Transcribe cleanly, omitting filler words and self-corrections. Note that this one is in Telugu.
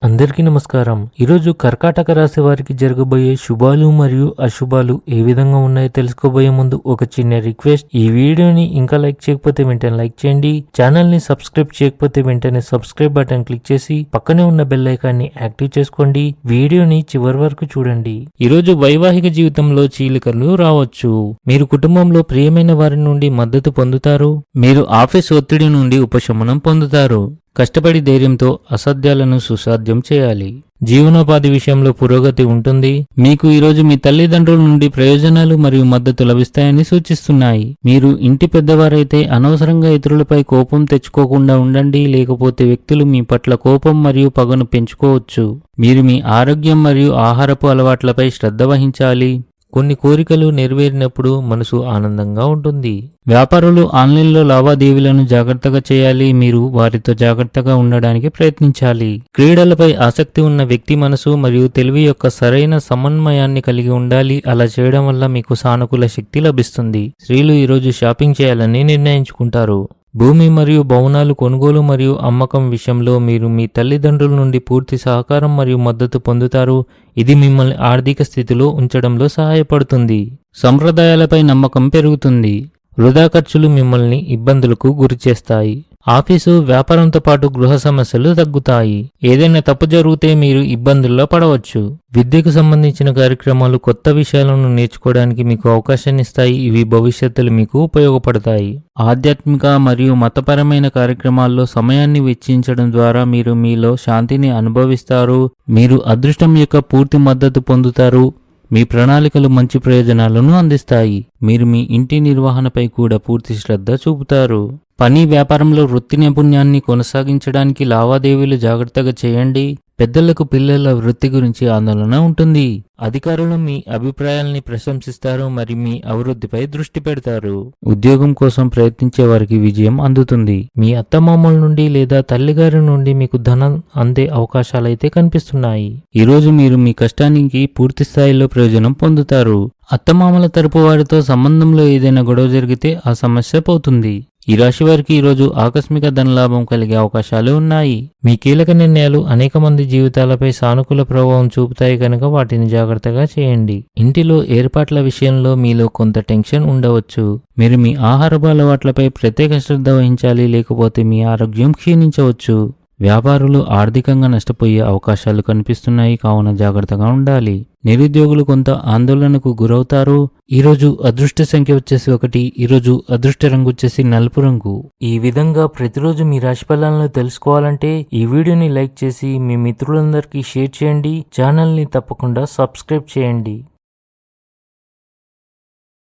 అందరికీ నమస్కారం. ఈరోజు కర్కాటక రాశి వారికి జరగబోయే శుభాలు మరియు అశుభాలు ఏ విధంగా ఉన్నాయో తెలుసుకోబోయే ముందు ఒక చిన్న రిక్వెస్ట్. ఈ వీడియోని ఇంకా లైక్ చేయకపోతే వెంటనే లైక్ చేయండి. ఛానల్ ని సబ్స్క్రైబ్ చేయకపోతే వెంటనే సబ్స్క్రైబ్ బటన్ క్లిక్ చేసి పక్కనే ఉన్న బెల్ ఐకాన్ ని యాక్టివ్ చేసుకోండి. వీడియోని చివరి వరకు చూడండి. ఈరోజు వైవాహిక జీవితంలో చీలికలు రావచ్చు. మీరు కుటుంబంలో ప్రియమైన వారి నుండి మద్దతు పొందుతారు. మీరు ఆఫీస్ ఒత్తిడి నుండి ఉపశమనం పొందుతారు. కష్టపడి ధైర్యంతో అసాధ్యాలను సుసాధ్యం చేయాలి. జీవనోపాధి విషయంలో పురోగతి ఉంటుంది. మీకు ఈరోజు మీ తల్లిదండ్రుల నుండి ప్రయోజనాలు మరియు మద్దతు లభిస్తాయని సూచిస్తున్నాయి. మీరు ఇంటి పెద్దవారైతే అనవసరంగా ఇతరులపై కోపం తెచ్చుకోకుండా ఉండండి, లేకపోతే వ్యక్తులు మీ పట్ల కోపం మరియు పగను పెంచుకోవచ్చు. మీరు మీ ఆరోగ్యం మరియు ఆహారపు అలవాట్లపై శ్రద్ధ వహించాలి. కొన్ని కోరికలు నెరవేరినప్పుడు మనసు ఆనందంగా ఉంటుంది. వ్యాపారులు ఆన్లైన్లో లావాదేవీలను జాగ్రత్తగా చేయాలి. మీరు వారితో జాగ్రత్తగా ఉండడానికి ప్రయత్నించాలి. క్రీడలపై ఆసక్తి ఉన్న వ్యక్తి మనసు మరియు తెలివి యొక్క సరైన సమన్వయాన్ని కలిగి ఉండాలి. అలా చేయడం వల్ల మీకు సానుకూల శక్తి లభిస్తుంది. స్త్రీలు ఈరోజు షాపింగ్ చేయాలని నిర్ణయించుకుంటారు. భూమి మరియు భవనాలు కొనుగోలు మరియు అమ్మకం విషయంలో మీరు మీ తల్లిదండ్రుల నుండి పూర్తి సహకారం మరియు మద్దతు పొందుతారు. ఇది మిమ్మల్ని ఆర్థిక స్థితిలో ఉంచడంలో సహాయపడుతుంది. సంప్రదాయాలపై నమ్మకం పెరుగుతుంది. వృధా ఖర్చులు మిమ్మల్ని ఇబ్బందులకు గురిచేస్తాయి. ఆఫీసు వ్యాపారంతో పాటు గృహ సమస్యలు తగ్గుతాయి. ఏదైనా తప్పు జరిగితే మీరు ఇబ్బందుల్లో పడవచ్చు. విద్యకు సంబంధించిన కార్యక్రమాలు కొత్త విషయాలను నేర్చుకోవడానికి మీకు అవకాశాన్ని ఇస్తాయి. ఇవి భవిష్యత్తులో మీకు ఉపయోగపడతాయి. ఆధ్యాత్మిక మరియు మతపరమైన కార్యక్రమాల్లో సమయాన్ని వెచ్చించడం ద్వారా మీరు మీలో శాంతిని అనుభవిస్తారు. మీరు అదృష్టం యొక్క పూర్తి మద్దతు పొందుతారు. మీ ప్రణాళికలు మంచి ప్రయోజనాలను అందిస్తాయి. మీరు మీ ఇంటి నిర్వహణపై కూడా పూర్తి శ్రద్ధ చూపుతారు. పని వ్యాపారంలో వృత్తి నైపుణ్యాన్ని కొనసాగించడానికి లావాదేవీలు జాగ్రత్తగా చేయండి. పెద్దలకు పిల్లల వృత్తి గురించి ఆందోళన ఉంటుంది. అధికారులు మీ అభిప్రాయాల్ని ప్రశంసిస్తారు మరియు మీ అభివృద్ధిపై దృష్టి పెడతారు. ఉద్యోగం కోసం ప్రయత్నించే వారికి విజయం అందుతుంది. మీ అత్తమామల నుండి లేదా తల్లిగారి నుండి మీకు ధనం అందే అవకాశాలైతే కనిపిస్తున్నాయి. ఈరోజు మీరు మీ కష్టానికి పూర్తి స్థాయిలో ప్రయోజనం పొందుతారు. అత్తమామల తరపు వారితో సంబంధంలో ఏదైనా గొడవ జరిగితే ఆ సమస్య పోతుంది. ఈ రాశి వారికి ఈరోజు ఆకస్మిక ధనలాభం కలిగే అవకాశాలు ఉన్నాయి. మీ కీలక నిర్ణయాలు అనేక మంది జీవితాలపై సానుకూల ప్రభావం చూపుతాయి కనుక వాటిని జాగ్రత్తగా చేయండి. ఇంటిలో ఏర్పాట్ల విషయంలో మీలో కొంత టెన్షన్ ఉండవచ్చు. మీరు మీ ఆహారపు అలవాట్లపై ప్రత్యేక శ్రద్ధ వహించాలి, లేకపోతే మీ ఆరోగ్యం క్షీణించవచ్చు. వ్యాపారులు ఆర్థికంగా నష్టపోయే అవకాశాలు కనిపిస్తున్నాయి, కావున జాగ్రత్తగా ఉండాలి. నిరుద్యోగులు కొంత ఆందోళనకు గురవుతారు. ఈరోజు అదృష్ట సంఖ్య వచ్చేసి 1. ఈరోజు అదృష్ట రంగు వచ్చేసి నలుపు రంగు. ఈ విధంగా ప్రతిరోజు మీ రాశి ఫలాలను తెలుసుకోవాలంటే ఈ వీడియోని లైక్ చేసి మీ మిత్రులందరికీ షేర్ చేయండి. ఛానల్ ని తప్పకుండా సబ్స్క్రైబ్ చేయండి.